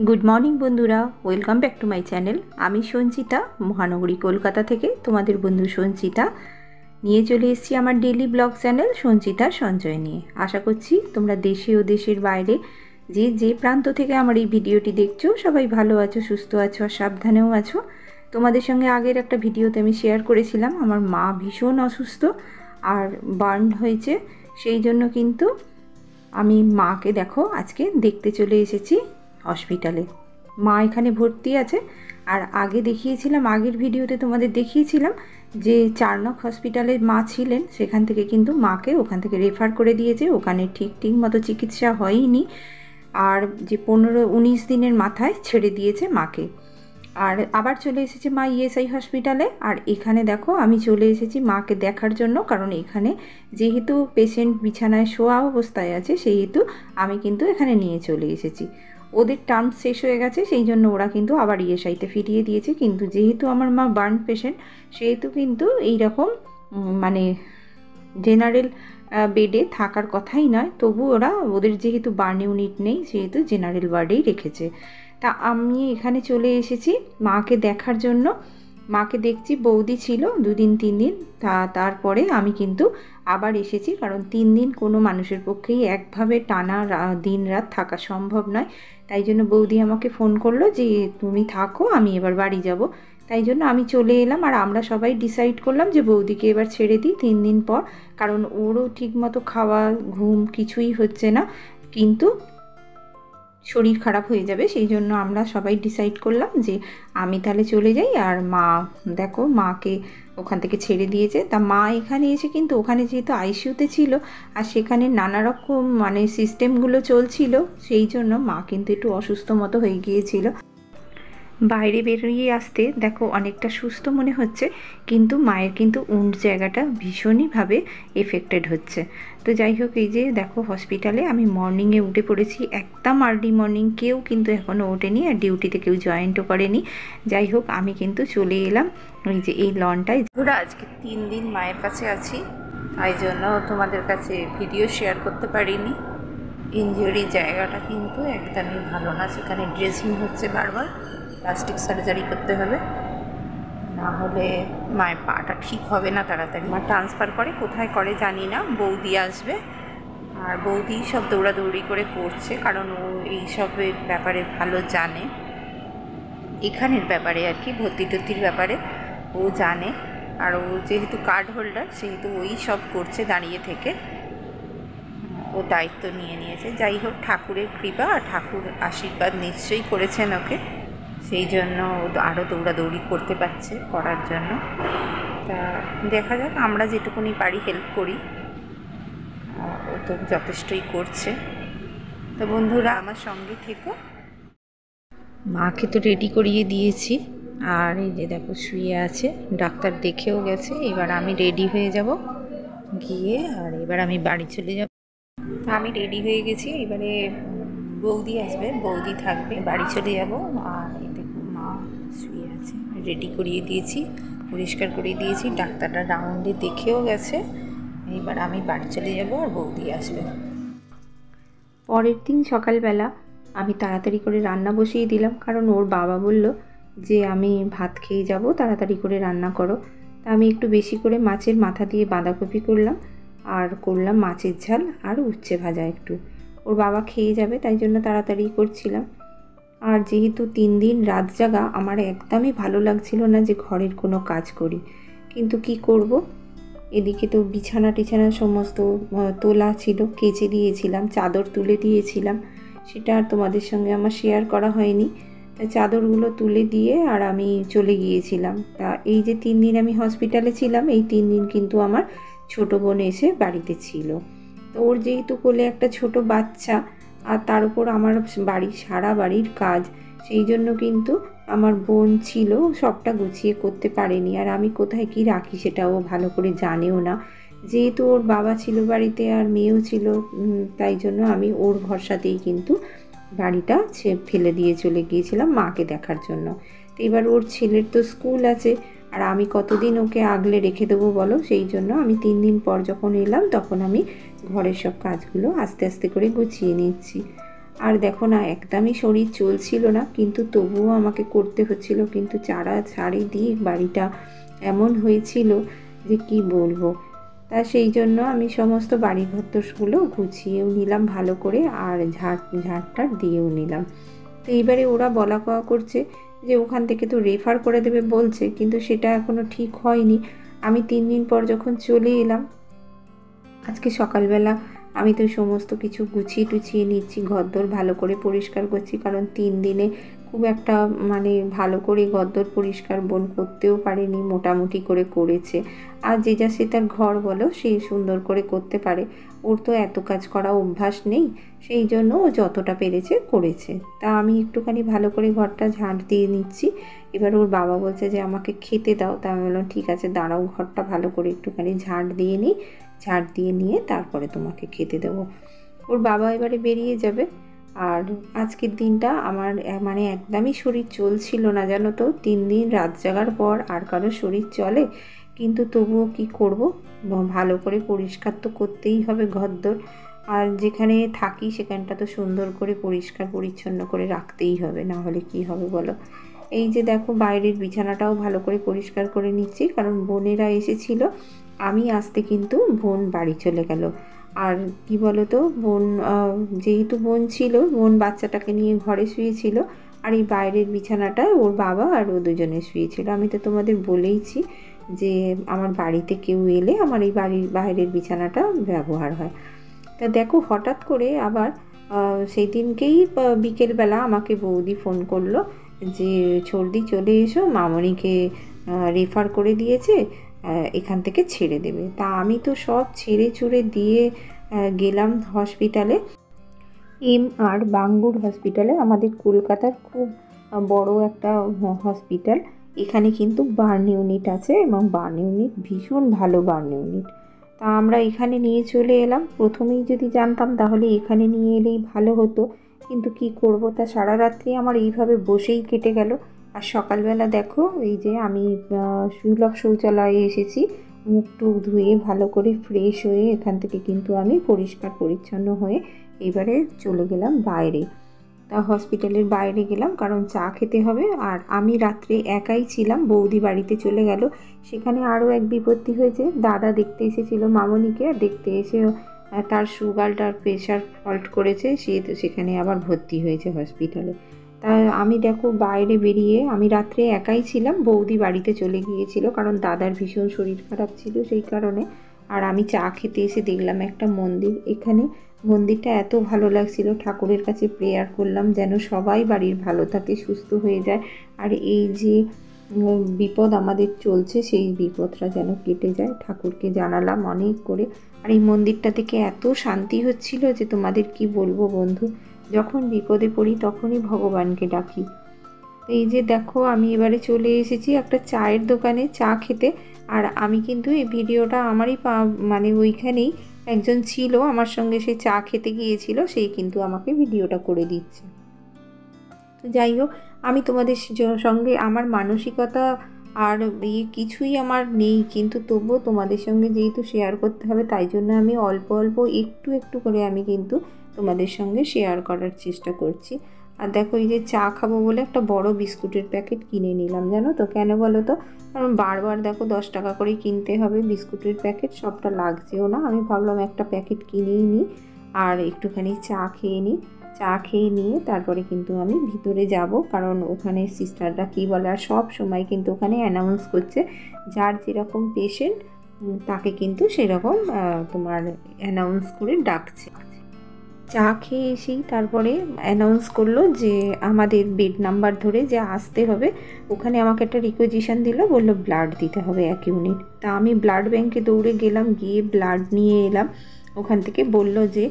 Good morning बंधुरा welcome back to my channel. आमी संचिता महानगरी कलकाता थेके तोमादेर बंधु संचिता निये चले एसेछि आमार डेली ब्लग चैनल संचितार सঞ্চয় निये। आशा करछि तोमरा देशे ओ देशेर बाइरे जे जे प्रान्त थेके आमार एई भिडियोटी देखछो सबाई भालो आछो, सुस्थ आछो और साबधानेও आछो। तोमादेर संगे आगेर एकटा भिडियोते आमी शेयार करेছিলাম आमार मा भीषण असुस्थ और बार्न हয়েছে, সেই জন্য কিন্তু আমি মাকে দেখো আজকে দেখতে চলে এসেছি हॉस्पिटले। मा एखाने भर्ती आछे और आगे देखिएछिलाम आगेर भिडियोते तोमादेर देखिएछिलाम जे 4 नक हॉस्पिटले मा छिलेन, सेखान थेके किन्तु माके ओखान थेके रेफार करे दिएछे। ओखाने ठीक मतो चिकित्सा हयनि और जे 15-19 दिनेर माथाय छेड़े दिएछे माके। और आबार चले एसेছে मा ESI हॉस्पिटले और एखाने देखो आमी चले एसेছি माके देखार जन्य, कारण एखाने जेहेतु पेशेंट बिछानाय शोया अवस्थाय आछे सेहेतु आमी किन्तु एखाने निये चले एसेছি। ওদের টার্ম শেষ হয়ে গেছে, সেই জন্য ওরা কিন্তু আবার ইএসআইতে ফিরিয়ে দিয়েছে। কিন্তু যেহেতু আমার মা বার্ন পেশেন্ট সেহেতু কিন্তু এই রকম মানে জেনারেল বেডে থাকার কথাই নয়, তবু ওরা ওদের যেহেতু বার্ন ইউনিট নেই সেহেতু জেনারেল ওয়ার্ডেই রেখেছে। তা আমি এখানে চলে এসেছি মাকে দেখার জন্য। মাকে দেখছি, বৌদি ছিল 2 দিন 3 দিন, তারপরে আমি কিন্তু আবার এসেছি, কারণ 3 দিন কোনো মানুষের পক্ষেই একভাবে টানা দিন রাত থাকা সম্ভব নয়। তাই জন্য বৌদি আমাকে ফোন করলো যে তুমি থাকো, আমি এবার বাড়ি যাব। তাই জন্য আমি চলে এলাম আর আমরা সবাই ডিসাইড করলাম যে বৌদিকে এবার ছেড়ে দিই 3 দিন পর, কারণ ওরও ঠিকমতো খাওয়া ঘুম কিছুই হচ্ছে না, কিন্তু শরীর খারাপ হয়ে যাবে। সেই জন্য আমরা সবাই ডিসাইড করলাম যে আমি তাহলে চলে যাই। আর মা দেখো মাকে ওখান থেকে ছেড়ে দিয়েছে। তা মা এখানে এসে কিন্তু ওখানে যেহেতু আইসিইউতে ছিল আর সেখানে নানা রকম মানে সিস্টেমগুলো চলছিল, সেই জন্য মা কিন্তু একটু অসুস্থ মতো হয়ে গিয়েছিল। বাইরে বেরিয়ে আসতে দেখো অনেকটা সুস্থ মনে হচ্ছে, কিন্তু মায়ের কিন্তু উন্ড জায়গাটা ভীষণইভাবে এফেক্টেড হচ্ছে। তো যাই হোক, এই যে দেখো হসপিটালে আমি মর্নিংয়ে উঠে পড়েছি, একদম আর্লি মর্নিং, কেউ কিন্তু এখনও ওঠেনি আর ডিউটিতে কেউ জয়েন্টও করেনি। যাই হোক আমি কিন্তু চলে এলাম ওই যে এই লনটায়। পুরো আজকে 3 দিন মায়ের কাছে আছি, তাই জন্য তোমাদের কাছে ভিডিও শেয়ার করতে পারিনি। ইনজুরি জায়গাটা কিন্তু একদমই ভালো না, সেখানে ড্রেসিং হচ্ছে বারবার, প্লাস্টিক সার্জারি করতে হবে, না হলে মায়ের পাটা ঠিক হবে না তাড়াতাড়ি। মা ট্রান্সফার করে, কোথায় করে জানি না, বৌদি আসবে আর বৌদি সব দৌড়াদৌড়ি করে করছে, কারণ ও এইসবের ব্যাপারে ভালো জানে, এখানের ব্যাপারে আর কি ভর্তি টর্তির ব্যাপারে ও জানে। আর ও যেহেতু কার্ড হোল্ডার সেহেতু ওই সব করছে দাঁড়িয়ে থেকে, ও দায়িত্ব নিয়ে নিয়েছে। যাই হোক, ঠাকুরের কৃপা আর ঠাকুর আশীর্বাদ নিশ্চয়ই করেছেন ওকে, সেই জন্য আরও দৌড়াদৌড়ি করতে পারছে করার জন্য। তা দেখা যাক, আমরা যেটুকুনি পারি হেল্প করি, ও তো যথেষ্টই করছে। তো বন্ধুরা আমার সঙ্গে থেকো। মাকে তো রেডি করিয়ে দিয়েছি আর এই যে দেখো শুয়ে আছে, ডাক্তার দেখেও গেছে। এবার আমি রেডি হয়ে যাব গিয়ে, আর এবার আমি বাড়ি চলে যাব। আমি রেডি হয়ে গেছি, এবারে বৌদি আসবে, বৌদি থাকবে, বাড়ি চলে যাব। আর এই দেখো মা শুয়ে আছে, রেডি করিয়ে দিয়েছি, পরিষ্কার করে দিয়েছি, ডাক্তারটা রাউন্ডে দেখেও গেছে। এবার আমি বাড়ি চলে যাব আর বৌদি আসবে। পরের দিন সকালবেলা আমি তাড়াতাড়ি করে রান্না বসিয়ে দিলাম, কারণ ওর বাবা বলল যে আমি ভাত খেয়ে যাব, তাড়াতাড়ি করে রান্না করো। তা আমি একটু বেশি করে মাছের মাথা দিয়ে বাঁধাকপি করলাম আর করলাম মাছের ঝাল আর উচ্ছে ভাজা একটু। ওর বাবা খেয়ে যাবে তাই জন্য তাড়াতাড়ি করছিলাম। আর যেহেতু 3 দিন রাত জাগা, আমার একদমই ভালো লাগছিল না যে ঘরের কোনো কাজ করি, কিন্তু কি করব, এদিকে তো বিছানা টিছানা সমস্ত তোলা ছিল, কেচে দিয়েছিলাম, চাদর তুলে দিয়েছিলাম, সেটা আর তোমাদের সঙ্গে আমার শেয়ার করা হয়নি। তাই চাদরগুলো তুলে দিয়ে আর আমি চলে গিয়েছিলাম। তা এই যে 3 দিন আমি হসপিটালে ছিলাম, এই 3 দিন কিন্তু আমার ছোটো বোন এসে বাড়িতে ছিল। তো ওর যেহেতু কোলে একটা ছোট বাচ্চা আর তার উপর আমার সারা বাড়ির কাজ, সেই জন্য কিন্তু আমার বোন ছিল, সবটা গুছিয়ে করতে পারেনি। আর আমি কোথায় কি রাখি সেটাও ভালো করে জানেও না, যেহেতু ওর বাবা ছিল বাড়িতে আর মেয়েও ছিল, তাই জন্য আমি ওর ভরসাতেই কিন্তু বাড়িটা ফেলে দিয়ে চলে গিয়েছিলাম মাকে দেখার জন্য। তো এবার ওর ছেলের তো স্কুল আছে আর আমি কতদিন ওকে আগলে রেখে দেবো বলো, সেই জন্য আমি 3 দিন পর যখন এলাম তখন আমি ঘরের সব কাজগুলো আস্তে আস্তে করে গুছিয়ে নিচ্ছি। আর দেখো না, একদমই শরীর চলছিল না, কিন্তু তবুও আমাকে করতে হচ্ছিল। কিন্তু চারিদিক বাড়িটা এমন হয়েছিল যে কি বলবো। তা সেই জন্য আমি সমস্ত বাড়িঘরগুলো গুছিয়েও নিলাম ভালো করে, আর ঝাড়টার দিয়েও নিলাম। তো এইবারে ওরা বলা কওয়া করছে যে ওখান থেকে তো রেফার করে দেবে বলছে, কিন্তু সেটা এখনও ঠিক হয়নি। আমি 3 দিন পর যখন চলে এলাম, আজকে সকালবেলা আমি তো সমস্ত কিছু গুছিয়ে টুছিয়ে নিচ্ছি, ঘরদোর ভালো করে পরিষ্কার করছি, কারণ 3 দিনে খুব একটা মানে ভালো করে ঘরদোর পরিষ্কার বোন করতেও পারেনি, মোটামুটি করে করেছে। আর যে যা সে তার ঘর বলো সে সুন্দর করে করতে পারে, ওর তো এত কাজ করা অভ্যাস নেই, সেই জন্য ও যতটা পেরেছে করেছে। তা আমি একটুখানি ভালো করে ঘরটা ঝাঁট দিয়ে নিচ্ছি। এবার ওর বাবা বলছে যে আমাকে খেতে দাও। তা আমি বললাম ঠিক আছে দাঁড়াও, ঘরটা ভালো করে একটুখানি ঝাঁট দিয়ে নিই, ঝাড় দিয়ে নিয়ে তারপরে তোমাকে খেতে দেবো। ওর বাবা এবারে বেরিয়ে যাবে। আর আজকের দিনটা আমার মানে একদমই শরীর চলছিল না, জানো তো। 3 দিন রাত জাগার পর আর কারো শরীর চলে, কিন্তু তবুও কি করব, ভালো করে পরিষ্কার তো করতেই হবে ঘরদোর। আর যেখানে থাকি সেখানটা তো সুন্দর করে পরিষ্কার পরিচ্ছন্ন করে রাখতেই হবে, না হলে কি হবে বলো। এই যে দেখো বাইরের বিছানাটাও ভালো করে পরিষ্কার করে নিচ্ছি, কারণ বোনেরা এসেছিল। আমি আসতে কিন্তু বোন বাড়ি চলে গেল। আর কি বলো তো, বোন যেহেতু বোন ছিল, বোন বাচ্চাটাকে নিয়ে ঘরে শুয়েছিল, আর এই বাইরের বিছানাটায় ওর বাবা আর ও দুজনে শুয়েছিল। আমি তো তোমাদের বলেইছি যে আমার বাড়িতে কেউ এলে আমার এই বাড়ির বাইরের বিছানাটা ব্যবহার হয়। তা দেখো হঠাৎ করে আবার সেই দিনকেই বিকেলবেলা আমাকে বৌদি ফোন করলো যে ছর্দি চলে এসো, মামনিকে রেফার করে দিয়েছে, এখান থেকে ছেড়ে দেবে। তা আমি তো সব ছেড়ে ছুড়ে দিয়ে গেলাম হসপিটালে, MR বাঙ্গুর হসপিটালে, আমাদের কলকাতার খুব বড় একটা হসপিটাল। এখানে কিন্তু বার্ন ইউনিট আছে, এবং বার্ন ইউনিট ভীষণ ভালো বার্ন ইউনিট। তা আমরা এখানে নিয়ে চলে এলাম। প্রথমেই যদি জানতাম তাহলে এখানে নিয়ে এলেই ভালো হতো, কিন্তু কি করব, তা সারা রাত্রি আমার এইভাবে বসেই কেটে গেল। আর সকালবেলা দেখো এই যে আমি সুলভ শৌচালয়ে এসেছি, মুখ টুক ধুয়ে ভালো করে ফ্রেশ হয়ে এখান থেকে কিন্তু আমি পরিষ্কার পরিচ্ছন্ন হয়ে এবারে চলে গেলাম বাইরে। তা হসপিটালের বাইরে গেলাম, কারণ চা খেতে হবে। আর আমি রাত্রে একাই ছিলাম, বৌদি বাড়িতে চলে গেল। সেখানে আরও এক বিপত্তি হয়েছে, দাদা দেখতে এসেছিল মামনিকে, দেখতে এসে তার সুগারটার প্রেশার ফল্ট করেছে, সে তো সেখানে আবার ভর্তি হয়েছে হসপিটালে। তা আমি দেখো বাইরে বেরিয়ে, আমি রাত্রে একাই ছিলাম, বৌদি বাড়িতে চলে গিয়েছিল, কারণ দাদার ভীষণ শরীর খারাপ ছিল সেই কারণে। আর আমি চা খেতে এসে দেখলাম একটা মন্দির, এখানে মন্দিরটা এত ভালো লাগছিল, ঠাকুরের কাছে প্রেয়ার করলাম যেন সবাই বাড়ির ভালো থাকে, সুস্থ হয়ে যায়। আর এই যে বিপদ আমাদের চলছে সেই বিপদটা যেন কেটে যায়, ঠাকুরকে জানালাম অনেক করে। আর এই মন্দিরটা থেকে এত শান্তি হচ্ছিল যে তোমাদের কি বলবো বন্ধু, যখন বিপদে পড়ি তখনই ভগবানকে ডাকি। এই যে দেখো আমি এবারে চলে এসেছি একটা চায়ের দোকানে চা খেতে। আর আমি কিন্তু এই ভিডিওটা আমারই মানে ওইখানেই একজন ছিল আমার সঙ্গে, সে চা খেতে গিয়েছিল, সেই কিন্তু আমাকে ভিডিওটা করে দিচ্ছে। তো যাই হোক, আমি তোমাদের সঙ্গে আমার মানসিকতা আর কিছুই আমার নেই, কিন্তু তবুও তোমাদের সঙ্গে যেহেতু শেয়ার করতে হবে, তাই জন্য আমি অল্প অল্প একটু একটু করে আমি কিন্তু তোমাদের সঙ্গে শেয়ার করার চেষ্টা করছি। আর দেখো এই যে চা খাবো বলে একটা বড় বিস্কুটের প্যাকেট কিনে নিলাম, জানো তো কেন বলো তো, কারণ বারবার দেখো 10 টাকা করেই কিনতে হবে বিস্কুটের প্যাকেট, সবটা লাগছেও না। আমি ভাবলাম একটা প্যাকেট কিনেই নিই আর একটুখানি চা খেয়ে নিই। চা খেয়ে নিয়ে তারপরে কিন্তু আমি ভিতরে যাব, কারণ ওখানে সিস্টাররা কী বলে, আর সব সময় কিন্তু ওখানে অ্যানাউন্স করছে যার যেরকম পেশেন্ট তাকে কিন্তু সেরকম তোমার অ্যানাউন্স করে ডাকছে। চা খেয়ে এসেই তারপরে অ্যানাউন্স করলো যে আমাদের বেড নাম্বার ধরে যে আসতে হবে, ওখানে আমাকে একটা রিকোয়েজিশন দিল, বললো ব্লাড দিতে হবে 1 ইউনিট। তা আমি ব্লাড ব্যাংকে দৌড়ে গেলাম, গিয়ে ব্লাড নিয়ে এলাম। ওখান থেকে বলল যে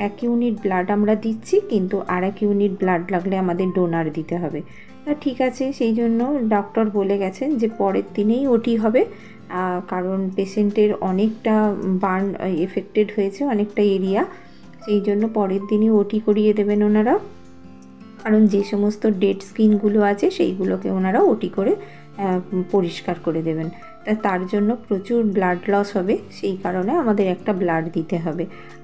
1 ইউনিট ব্লাড আমরা দিচ্ছি, কিন্তু আর 1 ইউনিট ব্লাড লাগলে আমাদের ডোনার দিতে হবে। তা ঠিক আছে, সেই জন্য ডক্টর বলে গেছেন যে পরের দিনেই ওটি হবে, কারণ পেশেন্টের অনেকটা বার্ন এফেক্টেড হয়েছে, অনেকটা এরিয়া, সেই জন্য পরের দিনই ওটি করিয়ে দেবেন ওনারা, কারণ যে সমস্ত ডেড স্কিনগুলো আছে সেইগুলোকে ওনারা ওটি করে পরিষ্কার করে দেবেন। তার জন্য প্রচুর ব্লাড লস হবে, সেই কারণে আমাদের একটা ব্লাড দিতে হবে।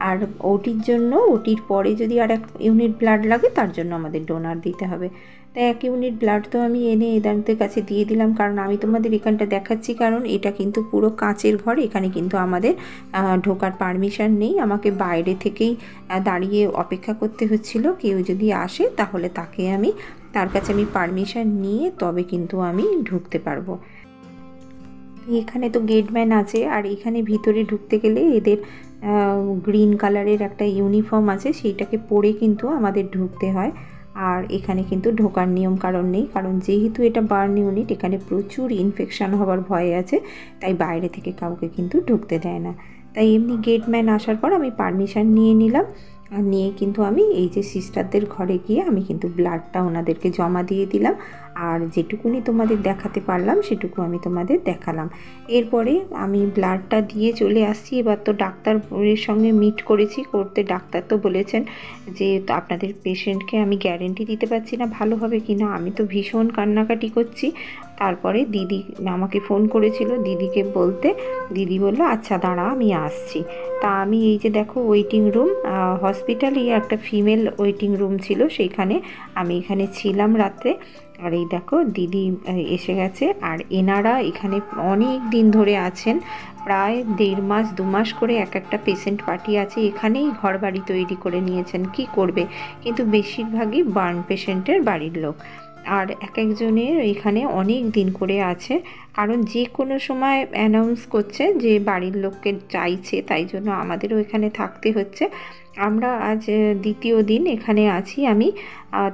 আর ওটির জন্য, ওটির পরে যদি আর 1 ইউনিট ব্লাড লাগে তার জন্য আমাদের ডোনার দিতে হবে। তাই 1 ইউনিট ব্লাড তো আমি এনে এদান্তের কাছে দিয়ে দিলাম। কারণ আমি তোমাদের এখানটা দেখাচ্ছি, কারণ এটা কিন্তু পুরো কাঁচের ঘর, এখানে কিন্তু আমাদের ঢোকার পারমিশন নেই। আমাকে বাইরে থেকেই দাঁড়িয়ে অপেক্ষা করতে হচ্ছিল, কেউ যদি আসে তাহলে তার কাছে আমি পারমিশন নিয়ে তবে কিন্তু আমি ঢুকতে পারবো। এখানে তো গেটম্যান আছে, আর এখানে ভিতরে ঢুকতে গেলে এদের গ্রিন কালারের একটা ইউনিফর্ম আছে, সেইটাকে পরে কিন্তু আমাদের ঢুকতে হয়। আর এখানে কিন্তু ঢোকার নিয়ম কারণ নেই, কারণ যেহেতু এটা বার্ন ইউনিট, এখানে প্রচুর ইনফেকশন হওয়ার ভয় আছে, তাই বাইরে থেকে কাউকে কিন্তু ঢুকতে দেয় না। তাই এমনি গেটম্যান আসার পর আমি পারমিশন নিয়ে নিলাম, আর নিয়ে কিন্তু আমি এই যে সিস্টারদের ঘরে গিয়ে আমি কিন্তু ব্লাডটা ওনাদেরকে জমা দিয়ে দিলাম। আর যেটুকুনি তোমাদের দেখাতে পারলাম সেটুকু আমি তোমাদের দেখালাম। এরপরে আমি ব্লাডটা দিয়ে চলে আসছি। এবার তো ডাক্তারের সঙ্গে মিট করতে ডাক্তার তো বলেছেন যে আপনাদের পেশেন্টকে আমি গ্যারেন্টি দিতে পারছি না ভালো হবে কি না। আমি তো ভীষণ কান্নাকাটি করছি। তারপরে দিদি আমাকে ফোন করেছিল, দিদিকে বলতে দিদি বললো আচ্ছা দাঁড়া আমি আসছি। তা আমি এই যে দেখো ওয়েটিং রুম, হসপিটালেই একটা ফিমেল ওয়েটিং রুম ছিল, সেইখানে আমি এখানে ছিলাম রাত্রে। আর এই দেখো দিদি এসে গেছে। আর এনারা এখানে অনেক দিন ধরে আছেন, প্রায় 1.5 মাস 2 মাস করে একটা পেশেন্ট পার্টি আছে, এখানেই ঘর বাড়ি তৈরি করে নিয়েছেন। কি করবে, কিন্তু বেশিরভাগই বার্ন পেশেন্টের বাড়ির লোক। আর একজনের এখানে অনেক দিন করে আছে, কারণ যে কোনো সময় অ্যানাউন্স করছে যে বাড়ির লোককে চাইছে, তাই জন্য আমাদেরও এখানে থাকতে হচ্ছে। আমরা আজ 2য় দিন এখানে আছি আমি।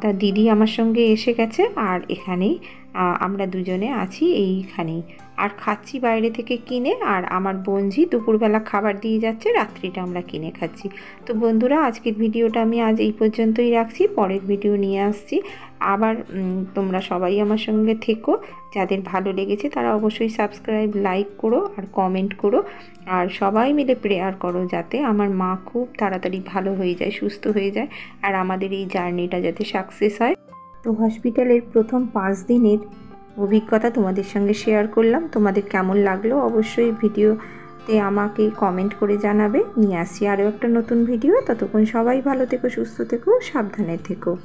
তা দিদি আমার সঙ্গে এসে গেছে, আর এখানেই আমরা দুজনে আছি এইখানেই। আর খাচ্ছি বাইরে থেকে কিনে, আর আমার বোনঝি দুপুরবেলা খাবার দিয়ে যাচ্ছে, রাত্রিটা আমরা কিনে খাচ্ছি। তো বন্ধুরা, আজকের ভিডিওটা আমি আজ এই পর্যন্তই রাখছি, পরের ভিডিও নিয়ে আসছি আবার। তোমরা সবাই আমার সঙ্গে থেকো, যাদের ভালো লেগেছে তারা অবশ্যই সাবস্ক্রাইব, লাইক করো আর কমেন্ট করো। আর সবাই মিলে প্রেয়ার করো যাতে আমার মা খুব তাড়াতাড়ি ভালো হয়ে যায়, সুস্থ হয়ে যায়, আর আমাদের এই জার্নিটা যাতে সাকসেস হয়। তো হসপিটালের প্রথম 5 দিনের অভিজ্ঞতা তোমাদের সঙ্গে শেয়ার করলাম। তোমাদের কেমন লাগলো অবশ্যই ভিডিওতে আমাকে কমেন্ট করে জানাবে। নিয়ে আসছি আরও একটা নতুন ভিডিও। ততক্ষণ সবাই ভালো থেকো, সুস্থ থেকো, সাবধানে থেকো।